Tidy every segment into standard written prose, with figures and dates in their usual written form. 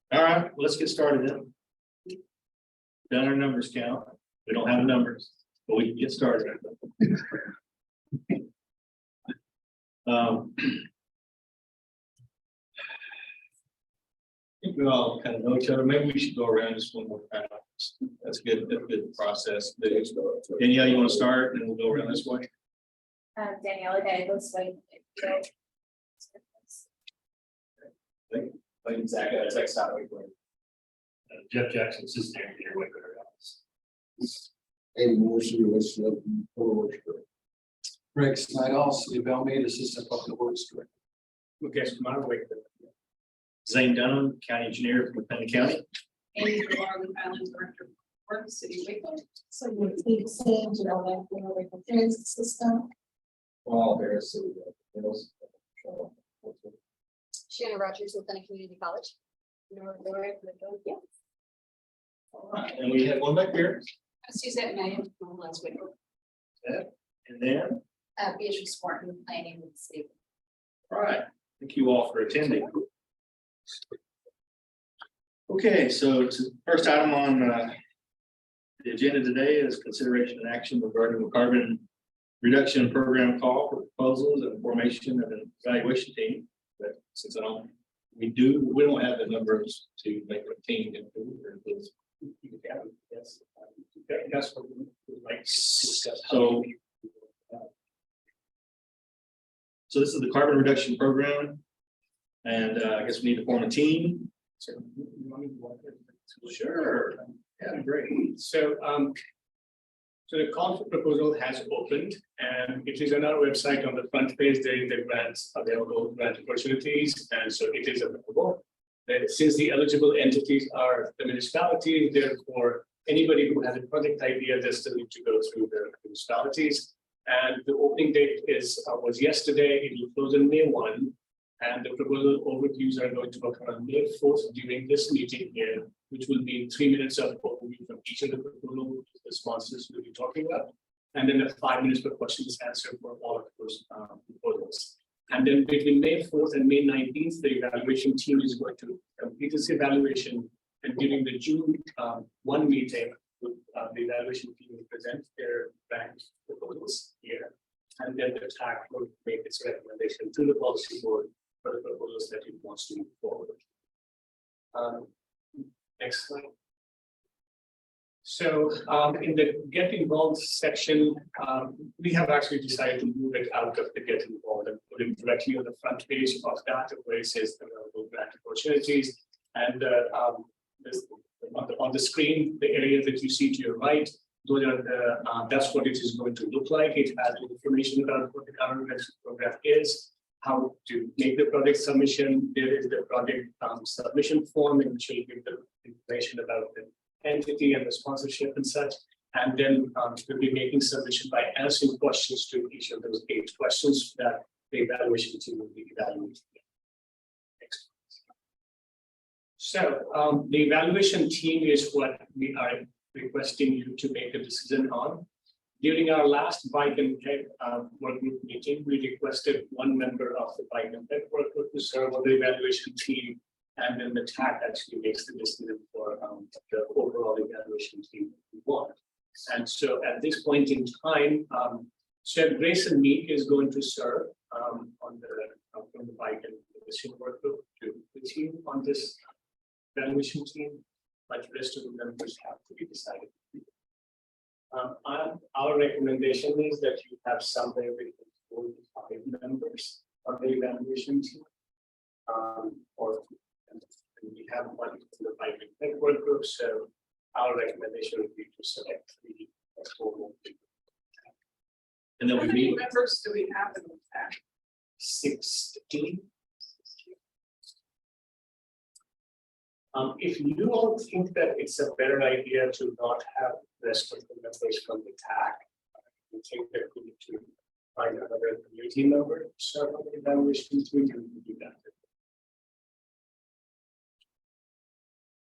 All right, let's get started then. Done our numbers count. We don't have the numbers, but we can get started. I think we all kind of know each other. Maybe we should go around just one more time. That's good. That's a good process. Danielle, you want to start and we'll go around this way? Danielle, okay, this way. Zach, Zach, stop. Jeff Jackson, assistant engineer, Waco MPO. Amy Morrissey, Public Works Director. Greg Snydall, City of Bellmead, Assistant Public Works Director. Okay, so my way. Zane Dunham, County Engineer from Penn County. Amy Garland, Island Director of Works, City of Waco. So you need to change it all that, Waco transit system. Well, there's. Shannon Rogers with Penn Community College. Yeah. All right, and we have one back here. Suzette May from Lens Waco. And then, Beatrice Martin, planning with the city. all right, thank you all for attending. Okay, so it's the first item on the agenda today is consideration and action regarding the carbon reduction program call for proposals and formation of an evaluation team. But since we don't have the numbers to make a team. Yes. That's what we would like to discuss. So this is the carbon reduction program. And I guess we need to form a team. Sure. Yeah, great. So the call for proposal has opened and it is on our website. On the front page, there is the grants available, grant opportunities, and so it is available. And since the eligible entities are the municipalities, therefore anybody who has a project idea, they still need to go through the municipalities. And the opening date was yesterday. It will close on May 1. And the proposal overviews are going to occur on May 4th during this meeting here, which will be 3 minutes of overview from each of the proposal responses we'll be talking about. And then 5 minutes per questions answered for all of those proposals. And then between May 4th and May 19th, the evaluation team is going to complete this evaluation. And during the June 1 meeting, the evaluation team will present their grant proposals here. And then the TAC will make its recommendation to the policy board for the proposals that it wants to move forward. Next slide. So in the get involved section, we have actually decided to move it out of the get involved and put it directly on the front page of that, where it says available grant opportunities. And on the screen, the area that you see to your right, those are the that's what it is going to look like. It has information about what the carbon reduction program is, how to make the project submission. There is the project submission form in which will give the information about the entity and the sponsorship and such. And then we'll be making submission by answering questions to each of those 8 questions that the evaluation team will be evaluating. Next. So the evaluation team is what we are requesting you to make a decision on. During our last bike and tech work group meeting, we requested 1 member of the bike and tech work group to serve on the evaluation team, and then the TAC actually makes the decision for the overall evaluation team we want. And so at this point in time, Chef Grayson Meek is going to serve on the bike and evaluation work group to the team on this evaluation team, but the rest of the members have to be decided. Our recommendation is that you have somewhere between 4 to 5 members of the evaluation team, or we have one in the bike and tech work group. So our recommendation would be to select 3 or 4 people. And then How we many meet members do we have in the TAC? 16. If you all think that it's a better idea to not have the rest of the members from the TAC, you think that we need to find another community member to serve on the evaluation, we can do that.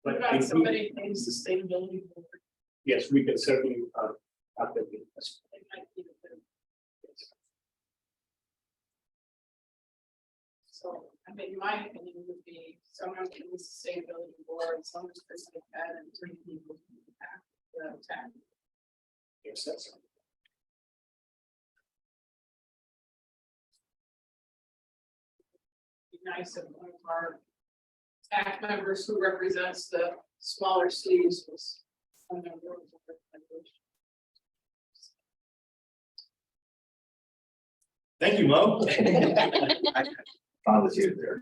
What But about if we- somebody in sustainability board? yes, we can certainly have that. They might be a bit- So, I mean, my opinion would be someone in the sustainability board, someone person like that, and 3 people from the town. Yes, that's. Be nice if one of our staff members who represents the smaller cities was a member of the organization. Thank you, Mo. Volunteer there.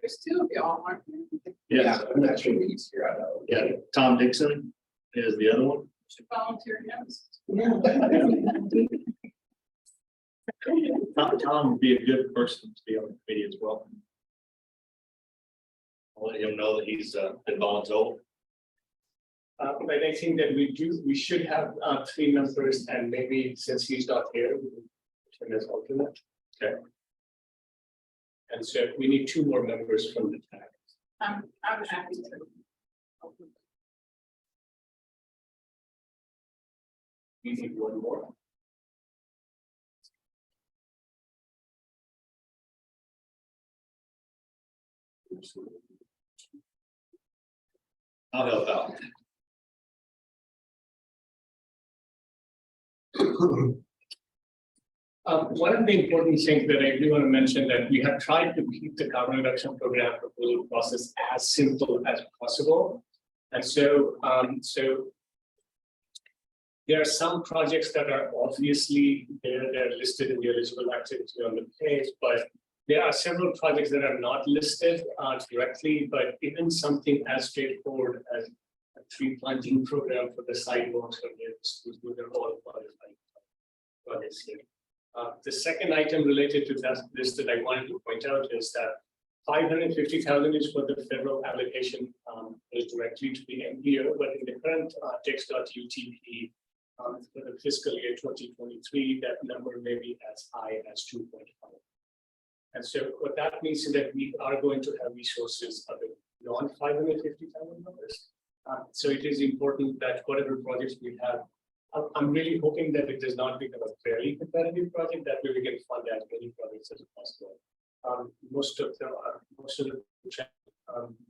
There's 2 of y'all, aren't there? Yeah, I'm not sure he's here, I know. yeah, Tom Dixon is the other one. Should volunteer, yes. Tom would be a good person to be on the committee as well. I'll let him know that he's been voluntold. But I think that we should have 3 members, and maybe since he's not here, we can put him as alternate. Okay. And so we need 2 more members from the town. I'm happy to. We need 1 more. I'll help out. One of the important things that I do want to mention that we have tried to keep the carbon reduction program proposal process as simple as possible. And so, there are some projects that are obviously they're listed in the eligible activity on the page, but there are several projects that are not listed directly, but even something as straightforward as a tree planting program for the sidewalks or the schools, those are all qualified projects here. The second item related to that list that I wanted to point out is that 550,000 is for the federal allocation is directly to the MPO, but in the current text.utp for the fiscal year 2023, that number may be as high as 2.5. And so what that means is that we are going to have resources of beyond 550,000 dollars. So it is important that whatever projects we have, I'm really hoping that it does not become a very competitive project, that way we can fund as many projects as possible. Most of the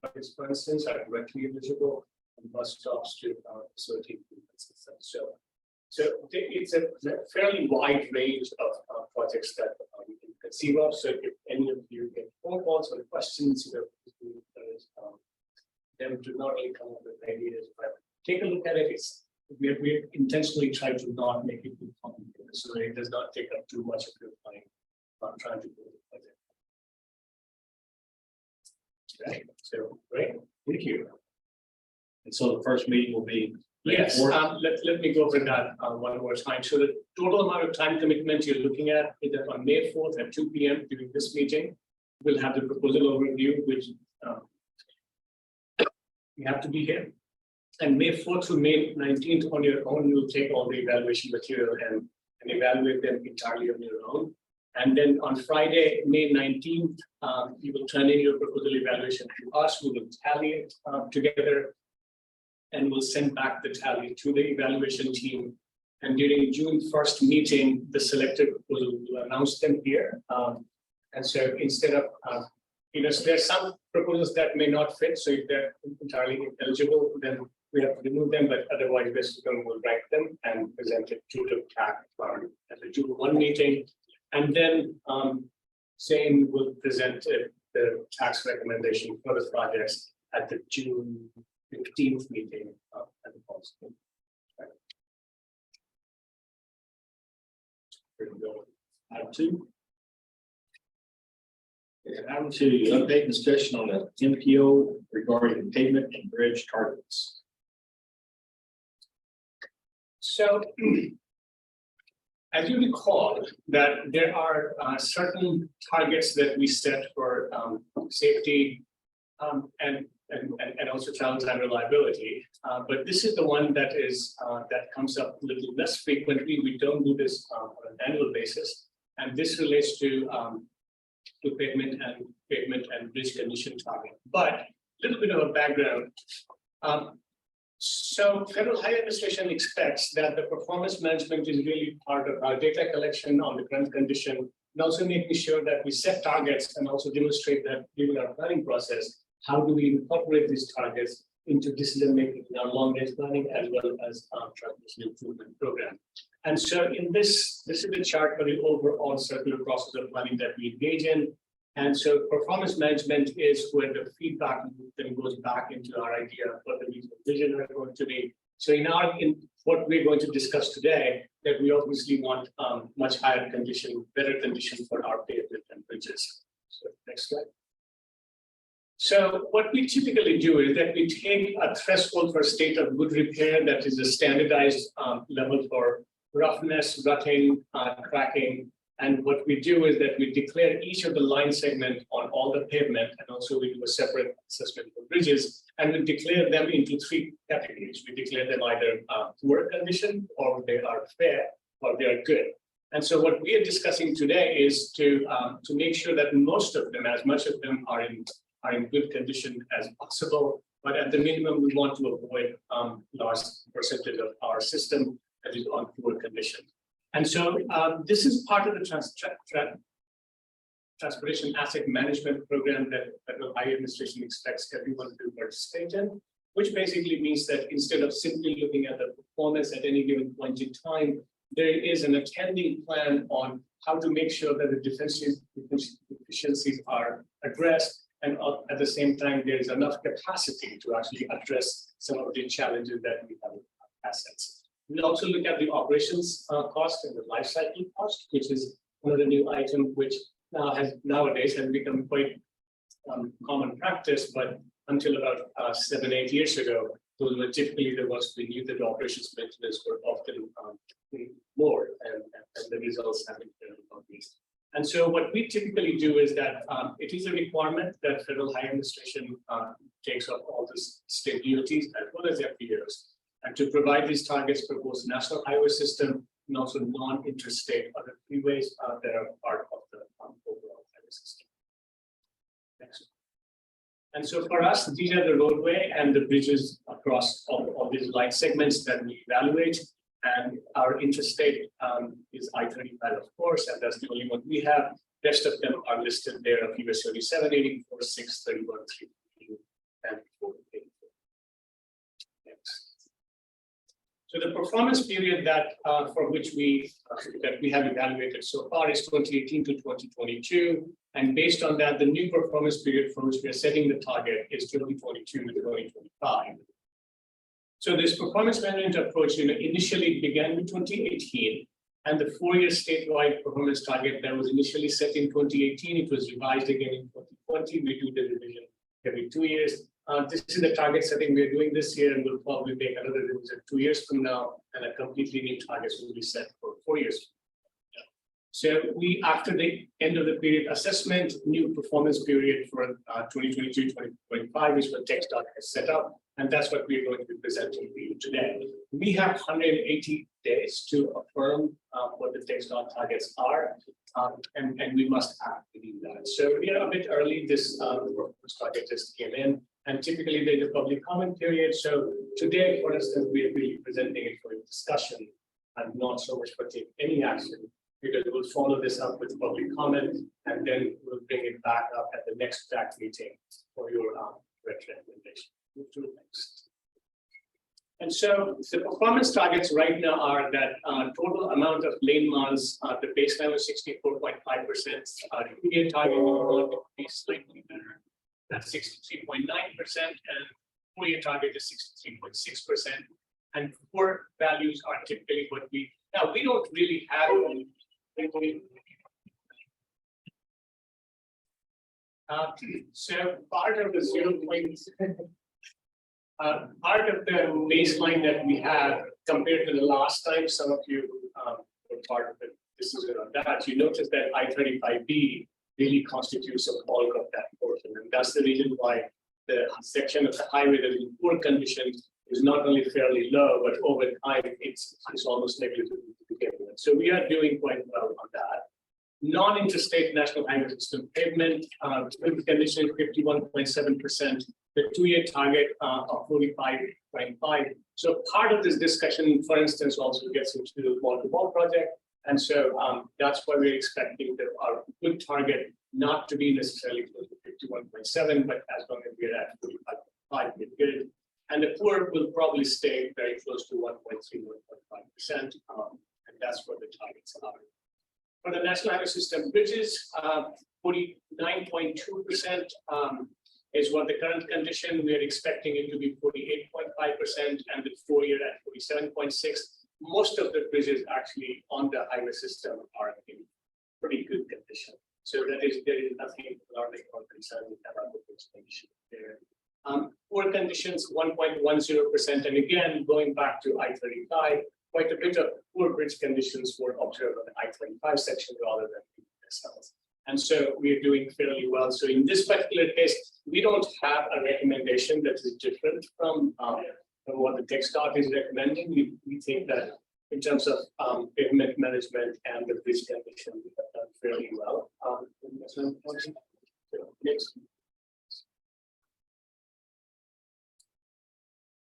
projects, for instance, are directly eligible and bus stops to facility improvements and such. So it's a fairly wide range of projects that we can conceive of. So if any of you get phone calls or questions, them to not only come up with ideas, but take a look at it. We intentionally try to not make it too complicated, so that it does not take up too much of your time trying to do the project. Okay, so great, thank you. And so the first meeting will be. Yes, let me go over that one more time. So the total amount of time commitment you're looking at is that on May 4th at 2 p.m. during this meeting, we'll have the proposal overview, which you have to be here. And May 4th to May 19th on your own, you'll take all the evaluation material and evaluate them entirely on your own. And then on Friday, May 19th, you will turn in your proposal evaluation to us. We will tally it together, and we'll send back the tally to the evaluation team. And during June 1st meeting, the selected proposal will announce them here. And so instead of, so there are some proposals that may not fit. So if they're entirely eligible, then we have to remove them, but otherwise the system will rank them and present it to the TAC at the June 1 meeting. And then same will present the tax recommendation for the projects at the June 15th meeting at the council. Right. Here we go. Item 2. Item 2, update discussion on the MPO regarding pavement and bridge targets. So, as you recall, that there are certain targets that we set for safety, and and also travel time reliability. But this is the one that comes up a little less frequently. We don't do this on an annual basis. And this relates to pavement and bridge condition target. But a little bit of a background. So Federal Highway Administration expects that the performance management is really part of our data collection on the current condition, and also making sure that we set targets and also demonstrate that during our planning process, how do we incorporate these targets into decision making in our long range planning as well as our transmission improvement program. And so in this is the chart for the overall circular process of planning that we engage in. And so performance management is where the feedback then goes back into our idea of what the vision are going to be. So in what we're going to discuss today, that we obviously want much higher condition, better condition for our pavement and bridges. So next slide. So what we typically do is that we take a threshold for state of good repair that is a standardized level for roughness, rutting, cracking. And what we do is that we declare each of the line segment on all the pavement, and also we do a separate assessment for bridges, and we declare them into three categories. We declare them either poor condition, or they are fair, or they are good. And so what we are discussing today is to make sure that most of them, as much of them, are in good condition as possible. But at the minimum, we want to avoid large percentage of our system that is on poor condition. And so this is part of the transportation asset management program that the Highway Administration expects everyone to participate in, which basically means that instead of simply looking at the performance at any given point in time, there is an attending plan on how to make sure that the deficiencies are addressed, and at the same time, there is enough capacity to actually address some of the challenges that we have with our assets. We also look at the operations cost and the life cycle cost, which is another new item which nowadays has become quite common practice, but until about 7-8 years ago, those were typically the ones we knew that operations maintenance were often more, and the results have been obvious. And so what we typically do is that it is a requirement that Federal Highway Administration takes up all the state DOTs as well as FPOs, and to provide these targets for both national highway system and also non-interstate other freeways that are part of the overall highway system. Next. And so for us, these are the roadway and the bridges across all these line segments that we evaluate. And our interstate is I-35, of course, and that's the only one we have. Rest of them are listed there of US 37, 84, 6, 31, 3, and 4, 84. Next. So the performance period that for which we have evaluated so far is 2018 to 2022, and based on that, the new performance period for which we are setting the target is 2022 to 2025. So this performance management approach, initially began in 2018, and the 4-year statewide performance target that was initially set in 2018, it was revised again in 2020. We do the revision every 2 years. This is the target setting we're doing this year, and we'll probably make another revision 2 years from now, and a completely new targets will be set for 4 years. So we, after the end of the period assessment, new performance period for 2022-2025 is what TxDOT has set up, and that's what we're going to be presenting to you today. We have 180 days to affirm what the TxDOT targets are, and we must act to do that. So we are a bit early. This performance target just came in, and typically there's a public comment period. So today, for instance, we are really presenting it for discussion and not so much for taking any action, because we'll follow this up with public comment, and then we'll bring it back up at the next TAC meeting for your recommendation. Move to the next. And so the performance targets right now are that total amount of lane miles, the baseline was 64.5%. The immediate target will be slightly better. That's 63.9%, and 4-year target is 63.6%. And core values are typically what we don't really have. So part of the 0.7. Part of the baseline that we have compared to the last time, some of you were part of the decision on that, you notice that I-35B really constitutes a bulk of that portion. And that's the reason why the section of the highway that is in poor condition is not only fairly low, but over time, it's almost negligible to begin with. So we are doing quite well on that. Non-interstate national highway system pavement, good condition 51.7%, the 2-year target of 45.5. So part of this discussion, for instance, also gets into the wall-to-wall project. And so that's why we're expecting our good target not to be necessarily close to 51.7, but as long as we're at 45.5, we're good. And the poor will probably stay very close to 1.3, 1.5%, and that's where the targets are. For the national highway system bridges, 49.2% is what the current condition. We are expecting it to be 48.5%, and the 4-year at 47.6%. Most of the bridges actually on the highway system are in pretty good condition. So there is nothing alarming or concerning about the bridge condition there. Poor conditions 1.10%, and again going back to I-35. Quite a bit of poor bridge conditions were observed on the I-25 section rather than the south. And so we are doing fairly well. So in this particular case, we don't have a recommendation that is different from what the TxDOT is recommending. We think that in terms of pavement management and the bridge condition, we have done fairly well. Next.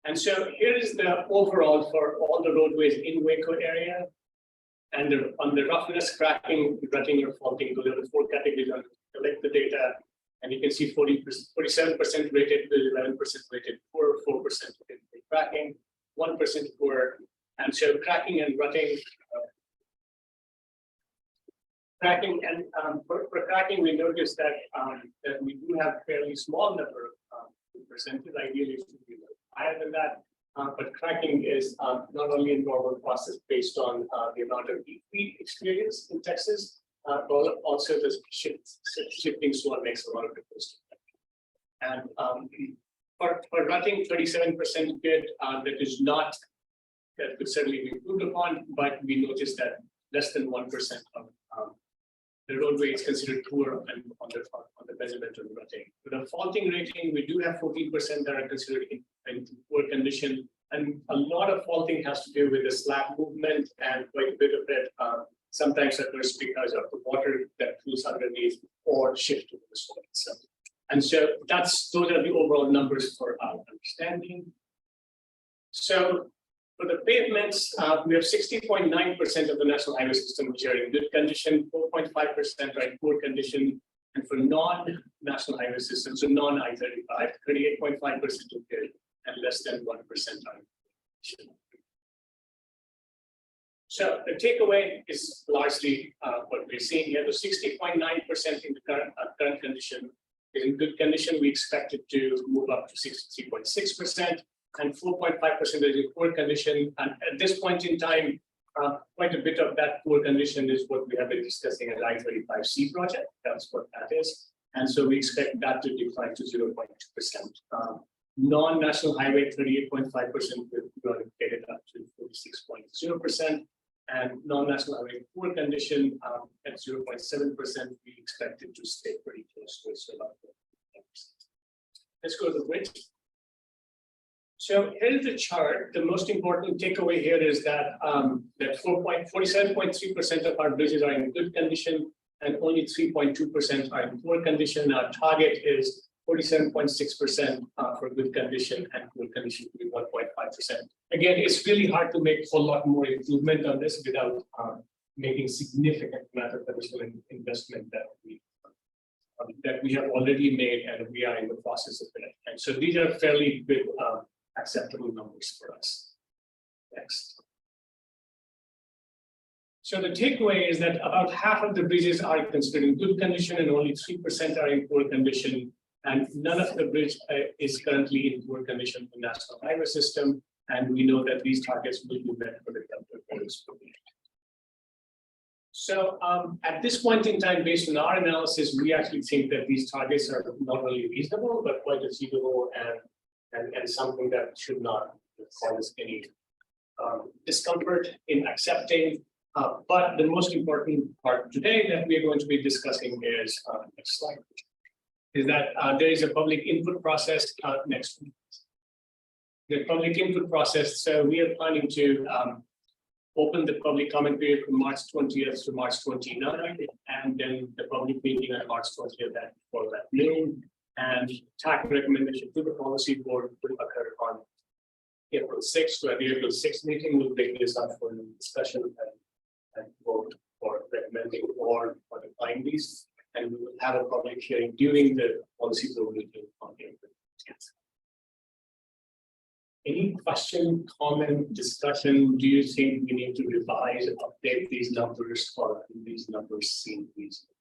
And so here is the overall for all the roadways in Waco area. And on the roughness, cracking, rutting, or faulting, those are the 4 categories. I'll collect the data, and you can see 47% rated, 11% rated poor, 4% rated cracking, 1% poor. And so cracking and rutting. For cracking, we noticed that that we do have fairly small number of percentage. Ideally, it should be higher than that, but cracking is not only a normal process based on the amount of heat experience in Texas, but also the shifting soil makes a lot of difference. And for rutting, 37% good. That could certainly be improved upon, but we noticed that less than 1% of the roadway is considered poor and on the measurement of rutting. With a faulting rating, we do have 14% that are considered in poor condition, and a lot of faulting has to do with the slab movement, and quite a bit of it sometimes occurs because of the water that flows underneath or shift to the soil itself. And so those are the overall numbers for our understanding. So for the pavements, we have 60.9% of the national highway system which are in good condition, 4.5% are in poor condition, and for non-national highway systems, so non-I-35, 38.5% is good, and less than 1% are in condition. So the takeaway is largely what we're seeing here. The 60.9% in the current condition is in good condition. We expect it to move up to 63.6%. And 4.5% is in poor condition. And at this point in time, quite a bit of that poor condition is what we have been discussing at I-35C project. That's what that is. And so we expect that to decline to 0.2%. Non-national highway, 38.5%, we're going to get it up to 46.0%. And non-national highway poor condition at 0.7%, we expect it to stay pretty close to it. So about 10%. Let's go to the bridge. So here's the chart. The most important takeaway here is that 47.3% of our bridges are in good condition, and only 3.2% are in poor condition. Our target is 47.6% for good condition, and poor condition to be 1.5%. Again, it's really hard to make a whole lot more improvement on this without making significant amount of additional investment that we have already made, and we are in the process of it. And so these are fairly good acceptable numbers for us. Next. So the takeaway is that about half of the bridges are considered in good condition and only 3% are in poor condition. And none of the bridge is currently in poor condition for the national highway system. And we know that these targets will be met for the capital. So at this point in time, based on our analysis, we actually think that these targets are not only reasonable, but quite achievable and something that should not cause any discomfort in accepting. But the most important part today that we are going to be discussing is next slide. is that there is a public input process next week. The public input process, so we are planning to open the public comment period from March 20th to March 29th, and then the public meeting on March 20th for that noon. And TAC recommendation to the policy board will occur on April 6th. So at the April 6th meeting, we'll take this up for discussion and vote for recommending or applying these. And we will have a public hearing during the policy board meeting on April 10th. Any question, comment, discussion? Do you think we need to revise and update these numbers, or are these numbers seem reasonable?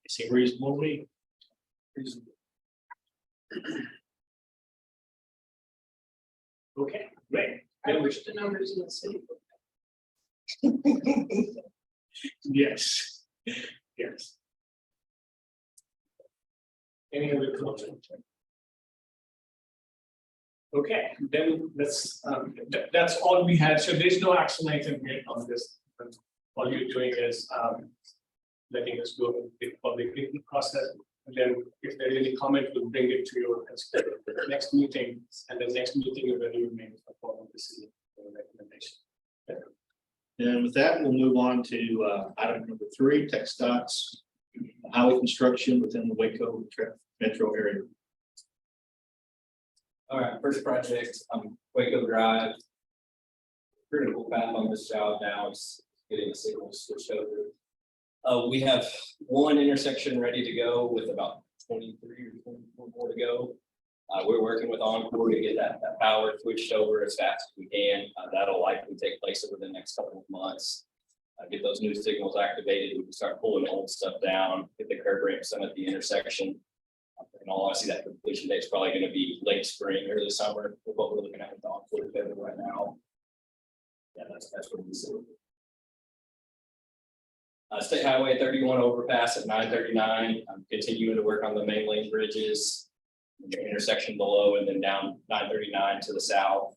Seem reasonable to me. Okay, great. I wish the numbers in the city. Yes, yes. Any other comments? Okay, then let's, that's all we had. So there's no action item here on this. All you're doing is letting us go with the public meeting process. And then if there's any comment, we'll bring it to your next meeting, and the next meeting is when you make a formal decision or recommendation. And with that, we'll move on to item number 3, text dots, highway construction within the Waco metro area. All right, first project, Waco Drive. Critical path on this job now is getting the signal switched over. We have one intersection ready to go with about 23 or 24 more to go. We're working with Encore to get that power switched over as fast as we can. That'll likely take place over the next couple of months. Get those new signals activated, we can start pulling old stuff down, get the curb ramps done at the intersection. In all honesty, that completion date is probably going to be late spring, early summer, with what we're looking at with the Encore together right now. Yeah, that's what we see. State Highway 31 overpass at 939. I'm continuing to work on the main lane bridges, the intersection below, and then down 939 to the south.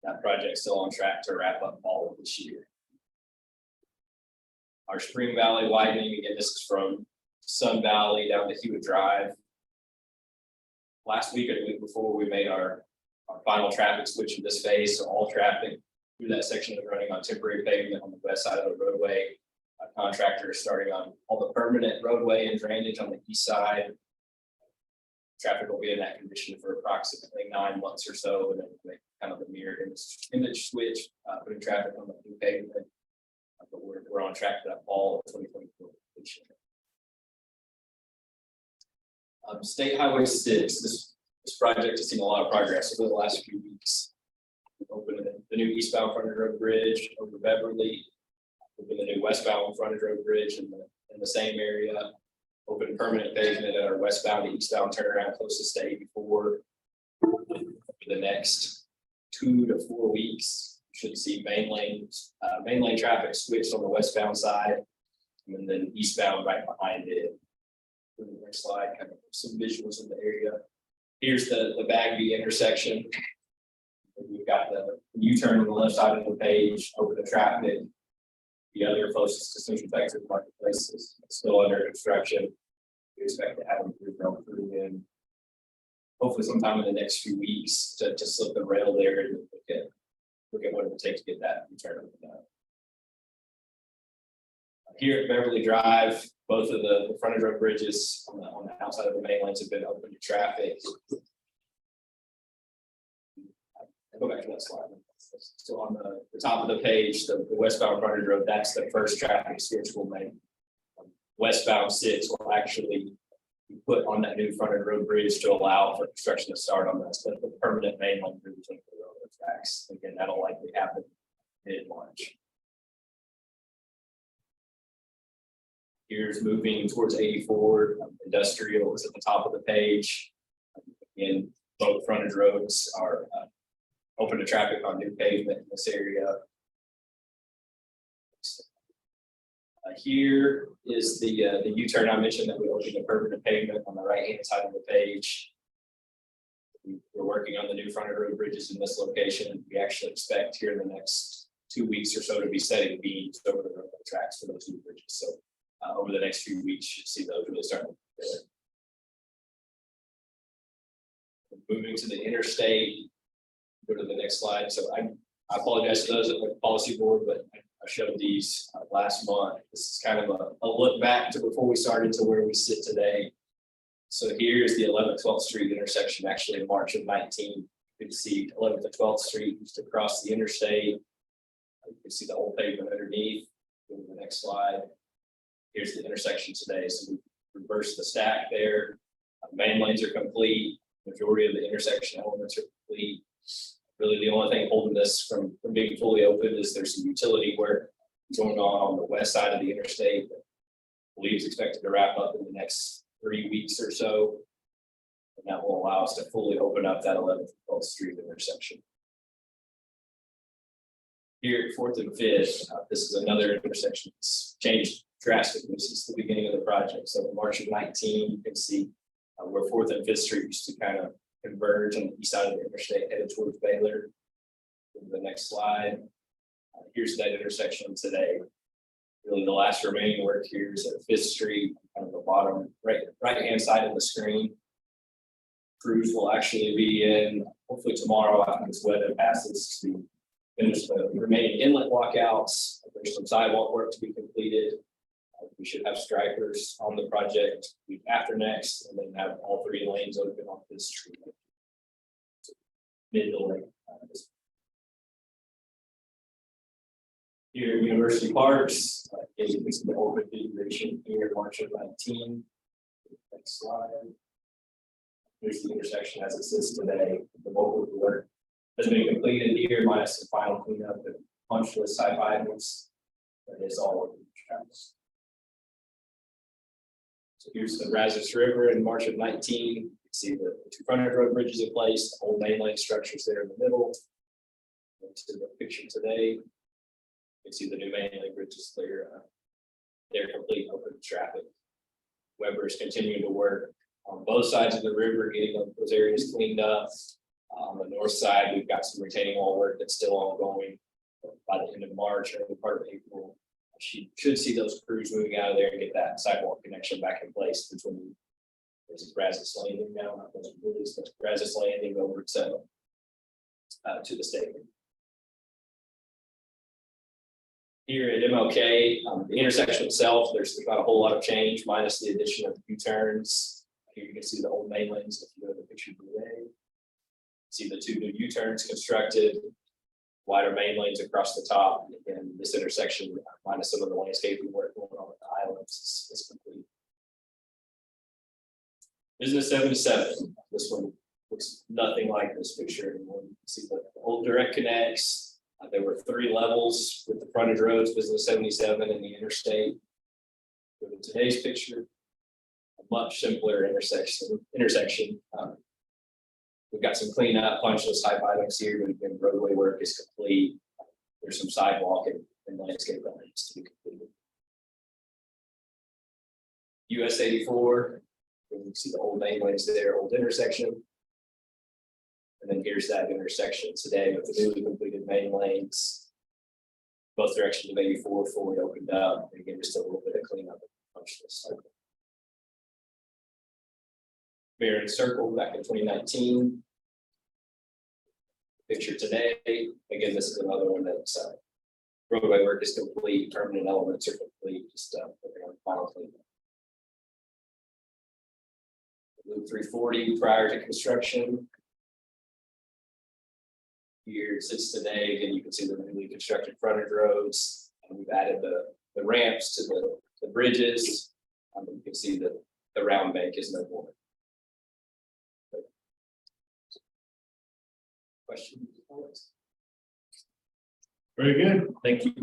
That project's still on track to wrap up all of this year. Our Spring Valley widening, again, this is from Sun Valley down to Hewitt Drive. Last week or the week before, we made our final traffic switch in this phase, so all traffic through that section is running on temporary pavement on the west side of the roadway. A contractor is starting on all the permanent roadway and drainage on the east side. Traffic will be in that condition for approximately 9 months or so, and then make kind of the mirror image switch, putting traffic on the new pavement. But we're on track for that fall of 2024 completion. State Highway 6, this project has seen a lot of progress over the last few weeks. We opened the new eastbound frontage road bridge over Beverly. Opened the new westbound frontage road bridge in the same area. Opened permanent pavement at our westbound to eastbound turnaround closest to 84. For the next 2 to 4 weeks, you should see main lane traffic switched on the westbound side, and then eastbound right behind it. The next slide, kind of some visuals of the area. Here's the Bagby intersection. We've got the U-turn on the left side of the page, over the traffic. The other closest to Central Texas Marketplace is still under construction. We expect to have them through in hopefully sometime in the next few weeks to slip the rail there and look at what it would take to get that U-turn done. Here at Beverly Drive, both of the frontage road bridges on the outside of the main lanes have been open to traffic. Go back to that slide. So on the top of the page, the westbound frontage road, that's the first traffic switch we'll make. Westbound 6 will actually be put on that new frontage road bridge to allow for construction to start on the permanent main line bridge between the railroad tracks. Again, that'll likely happen mid-March. Here's moving towards 84. Industrial is at the top of the page. Again, both frontage roads are open to traffic on new pavement in this area. Here is the U-turn I mentioned that we opened the permanent pavement on the right-hand side of the page. We're working on the new frontage road bridges in this location. We actually expect here in the next 2 weeks or so to be setting beams over the railroad tracks for those new bridges. So over the next few weeks, you should see those really starting to Moving to the interstate. Go to the next slide. So I apologize to those at the policy board, but I showed these last month. This is kind of a look back to before we started to where we sit today. So here's the 11th, 12th Street intersection, actually in March of 19. You can see 11th and 12th Street used to cross the interstate. You can see the old pavement underneath. Go to the next slide. Here's the intersection today. So we reversed the stack there. Main lanes are complete. Majority of the intersection elements are complete. Really, the only thing holding this from being fully open is there's some utility work going on the west side of the interstate. That I believe is expected to wrap up in the next 3 weeks or so. And that will allow us to fully open up that 11th and 12th Street intersection. Here at 4th and 5th, this is another intersection that's changed drastically since the beginning of the project. So in March of 19, you can see where 4th and 5th Street used to kind of converge on the east side of the interstate headed towards Baylor. Go to the next slide. Here's that intersection today. Really, the last remaining work here is at 5th Street, kind of the bottom right hand side of the screen. Crews will actually be in hopefully tomorrow after this weather passes to finish the remaining inlet walkouts. There's some sidewalk work to be completed. We should have stripers on the project week after next, and then have all 3 lanes open on this street. Mid to late. Here at University Parks, is the open configuration here in March of 19. Next slide. Here's the intersection as it sits today. The local work has been completed here, minus the final cleanup and punch list type items. That is all of the tracks. So here's the Brazos River in March of 19. You can see the 2 frontage road bridges in place, the old main lane structures there in the middle. To the picture today. You can see the new main lane bridges there. They're complete open to traffic. Weber is continuing to work on both sides of the river, getting those areas cleaned up. On the north side, we've got some retaining wall work that's still ongoing. By the end of March, early part of April, she should see those crews moving out of there and get that sidewalk connection back in place between there's Brazos Landing now, not those release, but Brazos Landing over to the stadium. Here at MLK, the intersection itself, there's not a whole lot of change, minus the addition of U-turns. Here you can see the old main lanes, if you go to the picture today. See the 2 new U-turns constructed, wider main lanes across the top, and this intersection, minus some of the landscaping work going on with the islands, is complete. Business 77, this one looks nothing like this picture anymore. You can see the old direct connects. There were 3 levels with the frontage roads, business 77 and the interstate. With today's picture, a much simpler intersection. We've got some cleanup, punch list type items here, but again, roadway work is complete. There's some sidewalk and landscape that needs to be completed. US 84, you can see the old main lanes there, old intersection. And then here's that intersection today with the newly completed main lanes. Both directions of 84 fully opened up. And again, just a little bit of cleanup and punch list. Marion Circle back in 2019. Picture today. Again, this is another one that's roadway work is complete, permanent elements are complete, just working on final cleanup. Loop 340 prior to construction. Here it sits today, again, you can see the newly constructed frontage roads, and we've added the ramps to the bridges. You can see that the round bank is no more. Questions? Very good. Thank you.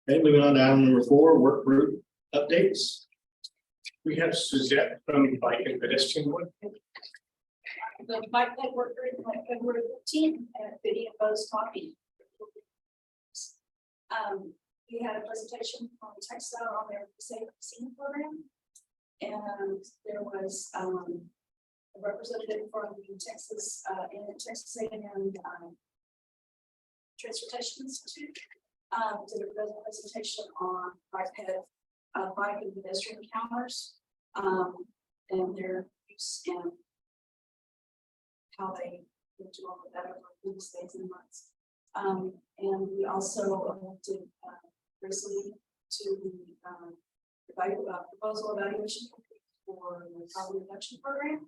Okay, moving on to item number 4, work group updates. We have Suzette from Bike and Pedestrian Work. The bike network group on February 15th at Video Bose Coffee. We had a presentation on textile on their safe scene program. And there was a representative from Texas Texas A&M Transportation Institute did a presentation on bike and pedestrian counters and their use and how they would do all of that over weeks, days, and months. And we also did recently to provide a proposal evaluation for the carbon reduction program.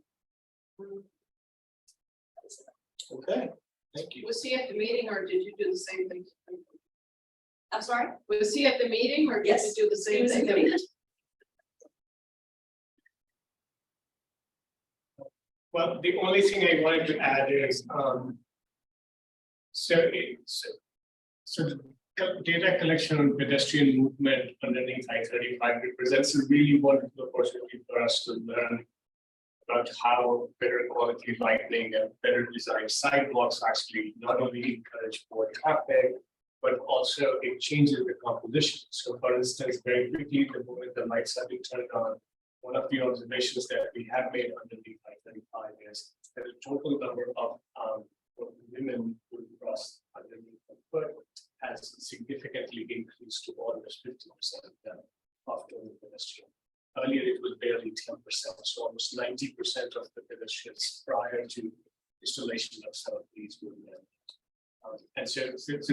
Okay, thank you. Was he at the meeting or did you do the same thing? I'm sorry? Was he at the meeting or did Yes, you do the he same was at thing? the meeting. Well, the only thing I wanted to add is, so the data collection on pedestrian movement underneath I-35 represents a really wonderful opportunity for us to learn about how better quality lighting and better designed sidewalks actually not only encourage more traffic, but also it changes the composition. So for instance, very quickly, the moment the lights have been turned on, one of the observations that we have made underneath I-35 is that the total number of women who cross underneath the foot has significantly increased to almost 50% of total pedestrian. Earlier, it was barely 10%, so almost 90% of the pedestrians prior to installation of some of these women. And so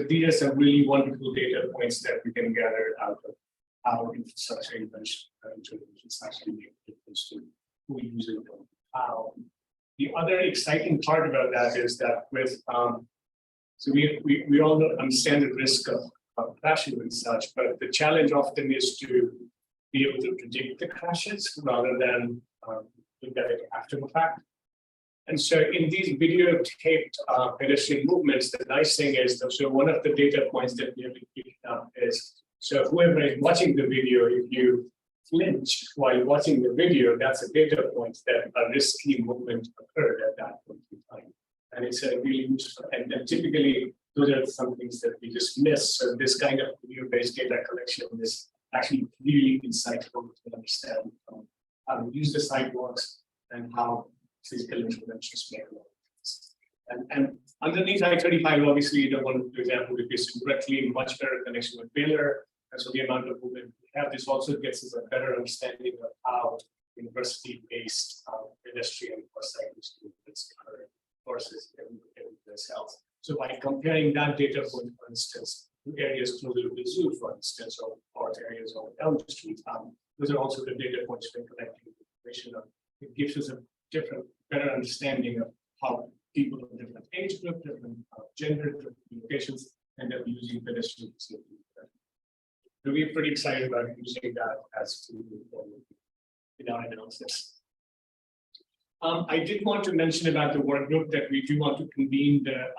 these are some really wonderful data points that we can gather out of how infrastructure interventions actually make a difference to who uses them, how. The other exciting part about that is that with so we all understand the risk of crashes and such, but the challenge often is to be able to predict the crashes rather than look at it after the fact. And so in these videotaped pedestrian movements, the nice thing is that so one of the data points that we have been picking up is so whoever is watching the video, if you flinch while watching the video, that's a data point that a risky movement occurred at that point in time. And it's a really useful, and typically those are some things that we just miss. So this kind of video-based data collection is actually really insightful to understand how to use the sidewalks and how physical interventions make a lot of sense. And underneath I-35, obviously, you don't want to, for example, if it's directly much better connection with Baylor. And so the amount of movement we have, this also gets us a better understanding of how university-based pedestrian or cyclist movements occur versus everybody's else. So by comparing that data point, for instance, to areas closer to the zoo, for instance, or areas on Elm Street, those are also the data points we're collecting information on. It gives us a different, better understanding of how people of different age group, different gender, different locations end up using pedestrian safety. So we're pretty excited about using that as to move forward in our analysis. I did want to mention about the work group that we do want to convene the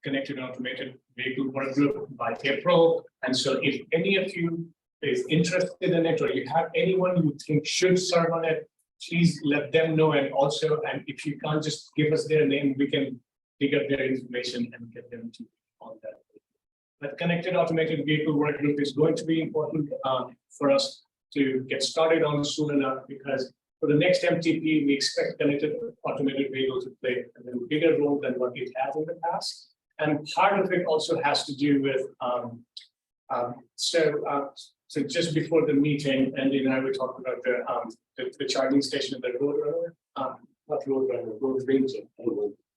connected automated vehicle work group by April. And so if any of you is interested in it or you have anyone you think should serve on it, please let them know. And also, and if you can't just give us their name, we can dig up their information and get them to on that. But connected automated vehicle work group is going to be important for us to get started on soon enough, because for the next MTP, we expect connected automated vehicles to play a bigger role than what it has in the past. And part of it also has to do with, so just before the meeting, Andy and I were talking about the charging station of the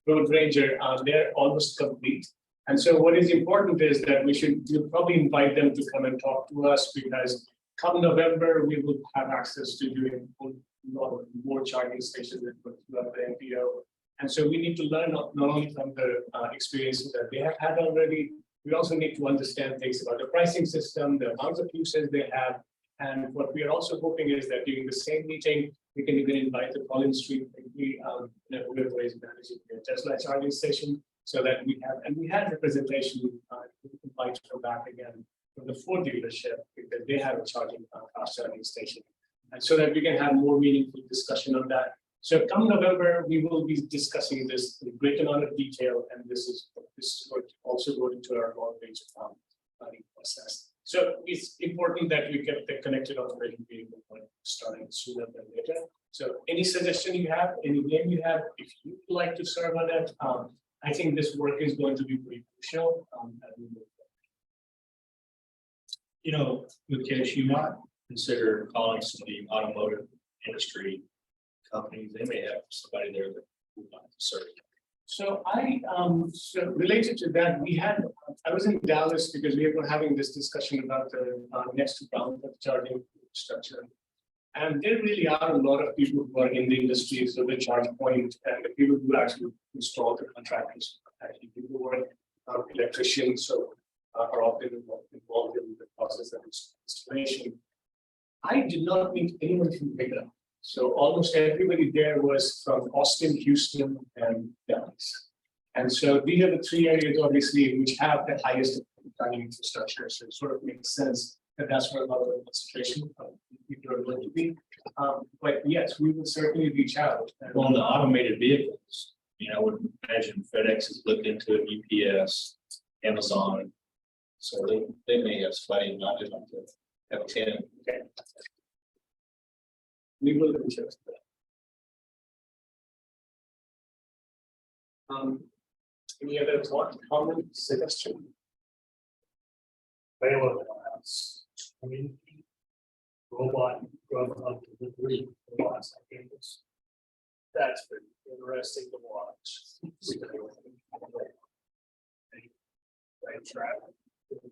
Road Ranger, they're almost complete. And so what is important is that we'll probably invite them to come and talk to us, because come November, we will have access to doing a lot of more charging stations that put throughout the MPO. And so we need to learn not only from the experiences that they have had already, we also need to understand things about the pricing system, the amounts of usage they have. And what we are also hoping is that during the same meeting, we can even invite the Collins Street, whoever is managing the Tesla charging station, so that we had representation, invite them back again from the Ford dealership, because they have a fast charging station. And so that we can have more meaningful discussion on that. So come November, we will be discussing this in great amount of detail, and this is going to also go into our long-range planning process. So it's important that we get the connected automated vehicle starting sooner than later. So any suggestion you have, any name you have, if you'd like to serve on it, I think this work is going to be pretty crucial. You know, Mukesh, you might consider calling some of the automotive industry companies. They may have somebody there that Sir. So so related to that, I was in Dallas because we were having this discussion about the next round of charging structure. And there really are a lot of people who are in the industry, so the charge point and the people who actually install the contractors, actually people who are electricians, so are often involved in the process of installation. I did not meet anyone from Bigger. So almost everybody there was from Austin, Houston, and Dallas. And so these are the three areas, obviously, which have the highest charging infrastructure. So it sort of makes sense that that's where a lot of the concentration of people are going to be. But yes, we will certainly reach out. And On the automated vehicles, I would imagine FedEx has looked into it, UPS, Amazon. So they may have somebody not just like to have 10. we will reach out to that. Any other thought, comment, suggestion? Community robot drug up to the three robots on campus. That's been interesting to watch. They track,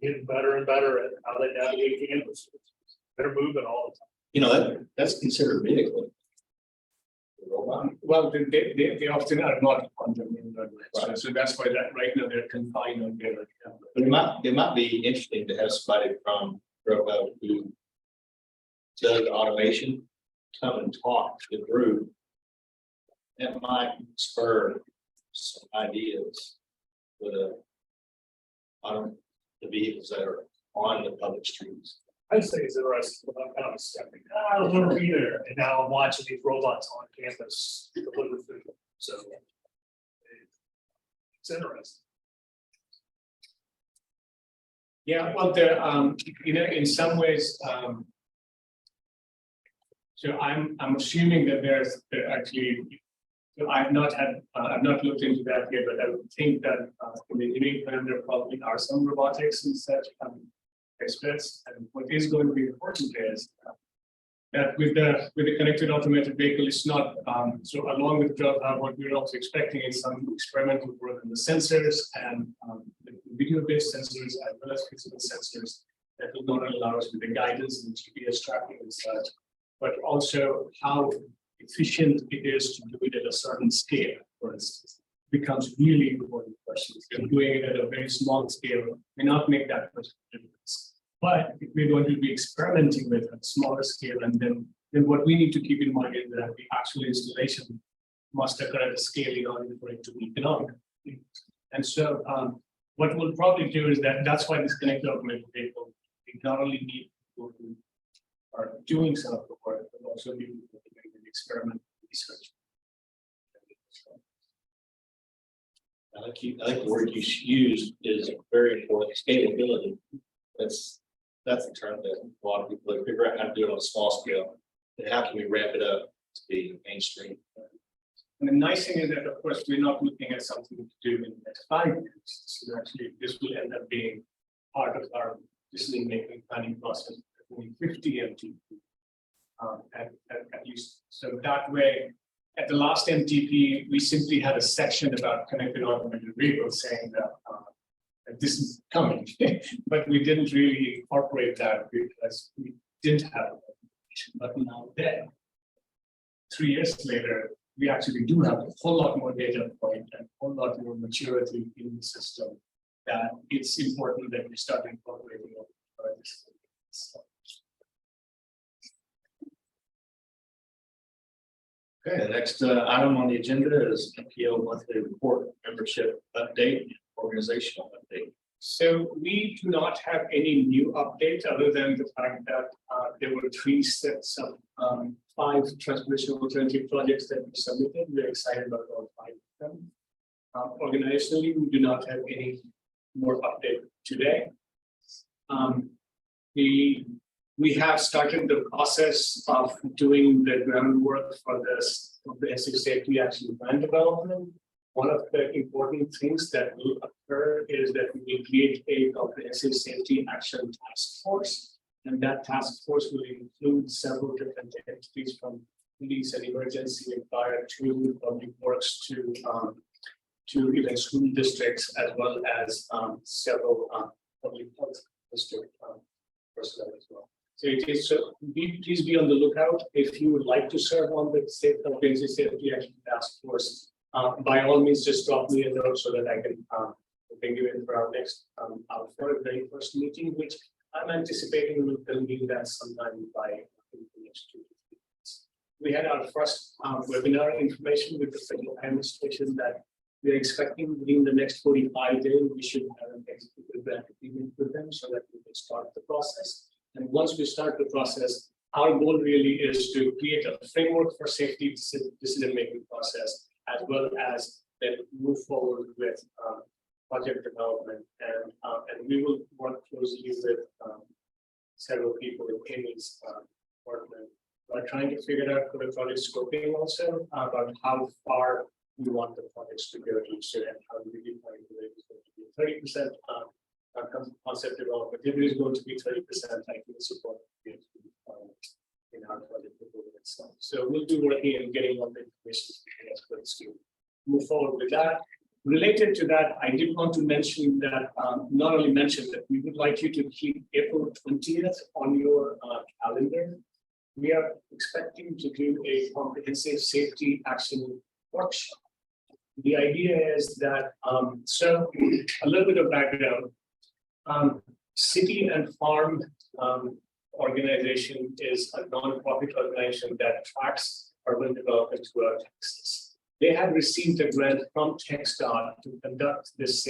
getting better and better at how they navigate campus. They're moving all the time. That's considered vehicle. Robot. Well, they often are not on the main roadway, so that's why that right now they're confined on their. But it might be interesting to have somebody from Robo who does automation come and talk to the group. That might spur some ideas for the vehicles that are on the public streets. I'd say it's interesting, but I'm kind of skeptical. I don't want to be there, and now I'm watching these robots on campus deliver food, so. It's interesting. Yeah, well, in some ways, so I'm assuming that there actually, so I've not looked into that yet, but I would think that in the engineering plan, there probably are some robotics and such experts. And what is going to be important is that with the connected automated vehicle, it's not so along with what we're also expecting is some experimental work in the sensors and the video-based sensors as well as physical sensors that will not only allow us with the guidance and GPS tracking and such, but also how efficient it is to do it at a certain scale, for instance, becomes really important questions. If doing it at a very small scale may not make that much difference. But if we're going to be experimenting with a smaller scale, and then what we need to keep in mind is that the actual installation must occur at a scale in order for it to be economic. And so what we'll probably do is that's why this connected automated vehicle, we not only need people who are doing some of the work, but also people who are doing the experimental research. I think the word you used is very important, scalability. That's the term that a lot of people figure out how to do it on a small scale. And how can we ramp it up to be mainstream? And the nice thing is that, of course, we're not looking at something to do in the next 5 years. So actually, this will end up being part of our decision-making planning process, 50 MTP, at least. So that way, at the last MTP, we simply had a section about connected automated vehicles saying that this is coming, but we didn't really incorporate that because we didn't have it. But now then, 3 years later, we actually do have a whole lot more data point and a whole lot more maturity in the system that it's important that we start incorporating this. Okay, the next item on the agenda is MPO monthly report, membership update, organizational update. So we do not have any new updates other than the fact that there were 3 sets of 5 transportation alternative projects that we submitted. We're excited about all 5 of them. Organizationally, we do not have any more update today. We have started the process of doing the groundwork for this of the SC safety action plan development. One of the important things that will occur is that we will create a comprehensive safety action task force And that task force will include several different entities from police and emergency and fire to public works to even school districts as well as several public health district personnel as well. So it is, so please be on the lookout if you would like to serve on the safety action task force. By all means, just drop me a note so that I can bring you in for our next our very first meeting, which I'm anticipating will convene that sometime by the next 2 to 3 weeks. We had our first webinar information with the federal administration that we are expecting within the next 45 days. We should have an executive grant agreement with them so that we can start the process. And once we start the process, our goal really is to create a framework for safety decision-making process, as well as then move forward with project development. And we will work closely with several people in Amy's department. We're trying to figure out for the project scoping also about how far we want the projects to go to, and how we define whether it's going to be 30% concept development. If it is going to be 30%, I can support it in our project proposal itself. So we'll be working and getting all the information to move forward with that. Related to that, I did want to mention that, not only mention that we would like you to keep April 20th on your calendar. We are expecting to do a comprehensive safety action workshop. The idea is that, so a little bit of background. City and Farm organization is a non-profit organization that tracks urban development throughout Texas. They have received a grant from TxDOT to conduct this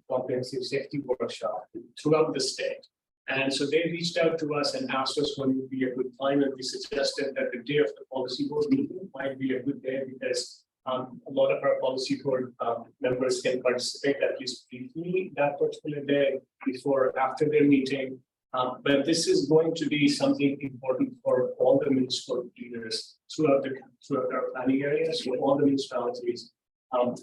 comprehensive safety workshop throughout the state. And so they reached out to us and asked us when would be a good time, and we suggested that the day of the policy board meeting might be a good day because a lot of our policy board members can participate at least briefly that particular day before or after their meeting. But this is going to be something important for all the municipal leaders throughout our planning areas, for all the municipalities,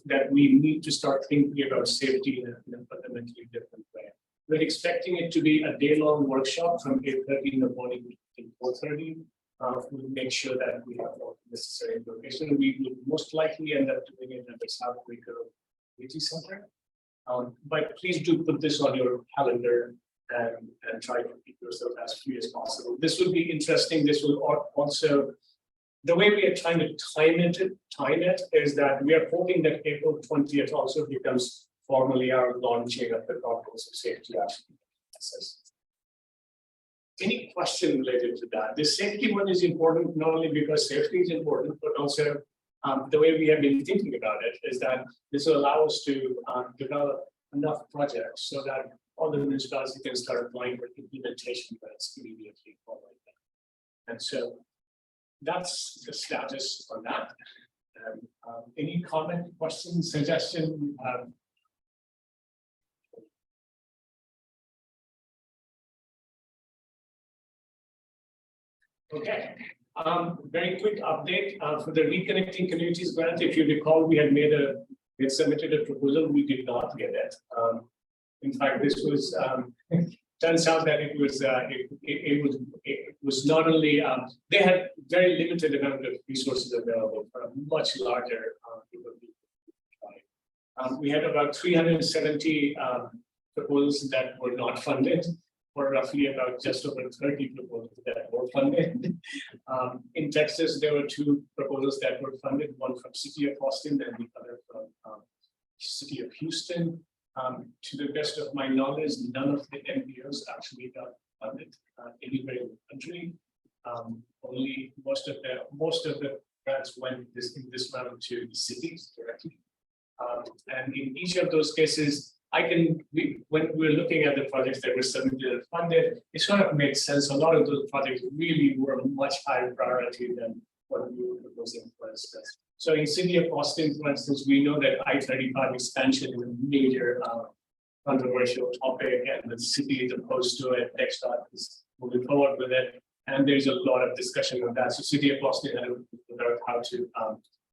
that we need to start thinking about safety in a fundamentally different way. We're expecting it to be a day-long workshop from 8:30 in the morning to 4:30. We'll make sure that we have all the necessary information. We will most likely end up doing it at the South Waco Community Center. But please do put this on your calendar and try to keep yourself as free as possible. This will be interesting. This will also, the way we are trying to time it is that we are hoping that April 20th also becomes formally our launching of the comprehensive safety action process. Any question related to that? The safety one is important not only because safety is important, but also the way we have been thinking about it is that this will allow us to develop enough projects so that all the municipalities can start applying for implementation grants immediately following that. And so that's the status on that. Any comment, question, suggestion? Okay, very quick update for the Reconnecting Communities grant. If you recall, we had submitted a proposal. We did not get it. In fact, this was turns out that it was not only they had very limited amount of resources available for a much larger group of people. We had about 370 proposals that were not funded, or roughly about just over 30 proposals that were funded. In Texas, there were 2 proposals that were funded, one from City of Austin and the other from City of Houston. To the best of my knowledge, none of the MPOs actually got funded anywhere in the country. Only most of the grants went in this round to the cities directly. And in each of those cases, when we're looking at the projects that were submitted and funded, it sort of made sense. A lot of those projects really were much higher priority than what we were proposing, for instance. So in City of Austin, for instance, we know that I-35 expansion is a major controversial topic, and the city is opposed to it. TxDOT is moving forward with it, and there's a lot of discussion on that. So City of Austin had to figure out how to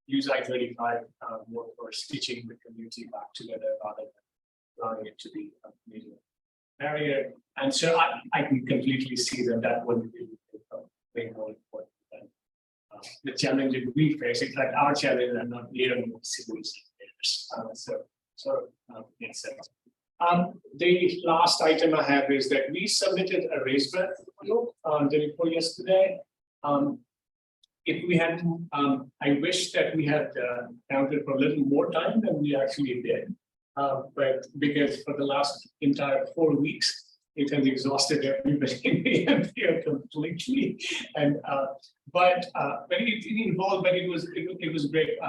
use I-35 more for stitching the community back together rather than allowing it to be major. barrier. And so I can completely see that would be way more important than the challenge that we face. In fact, our challenges are not near cities. So makes sense. The last item I have is that we submitted a raise bed the report yesterday. If we had, I wish that we had counted for a little more time than we actually did. But because for the last entire 4 weeks, it has exhausted everybody in the MPO completely. And but it involved, but it was great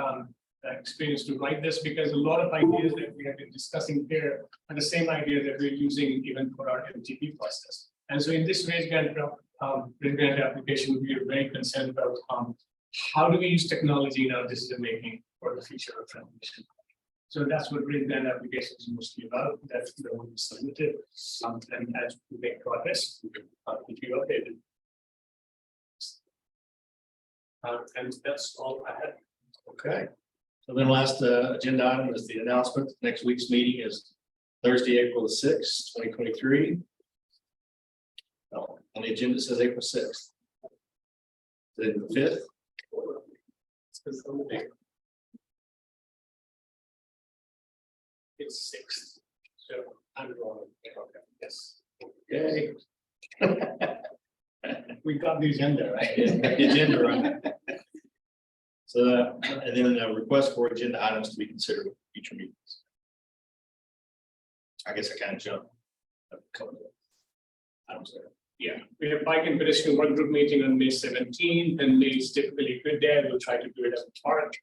experience to write this, because a lot of ideas that we have been discussing here are the same ideas that we're using even for our MTP process. And so in this raise grant application, we are very concerned about how do we use technology in our decision making for the future of transmission. So that's what raise grant application is mostly about. That's the one we submitted. And as we make progress, we will keep you updated. And that's all I had. Okay. So then last agenda item is the announcement. Next week's meeting is Thursday, April the 6th, 2023. Oh, on the agenda it says April 6th. Is it the 5th? It's 6th. So I'm wrong. Okay, yes. Okay. We got the agenda, right? The agenda, right? So, and then a request for agenda items to be considered at future meetings. I guess I kind of jumped a couple of items there. Yeah, we have bike and pedestrian work group meeting on May 17th, and May is typically a good day. We'll try to do it at the park.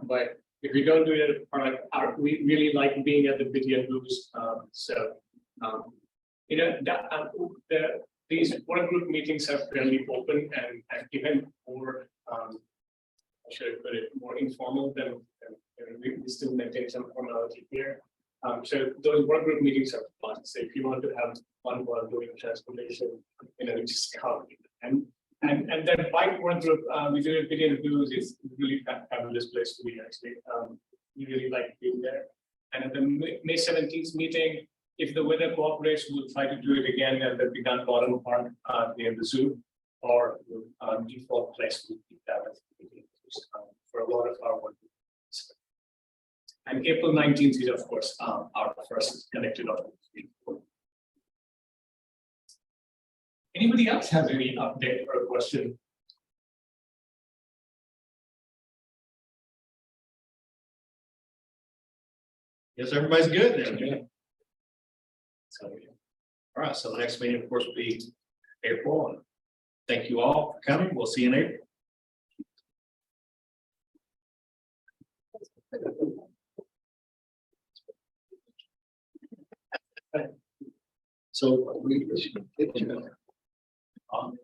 But if we don't do it at the park, we really like being at the Video and Blues. These work group meetings are fairly open and even more, should I put it, more informal than we still maintain some formality here. So those work group meetings are fun. So if you want to have fun while doing transportation, you just come. And that bike work group, we do a Video and Blues is really fabulous place to be actually. We really like being there. And at the May 17th meeting, if the weather cooperates, we'll try to do it again at the Begun Bottom Park near the zoo, or default place would be that for a lot of our work. And April 19th is, of course, our first connected opportunity. Anybody else have any update or a question? Yes, everybody's good then. So, all right, so the next meeting, of course, will be April. And thank you all for coming. We'll see you in April. So we should get you on.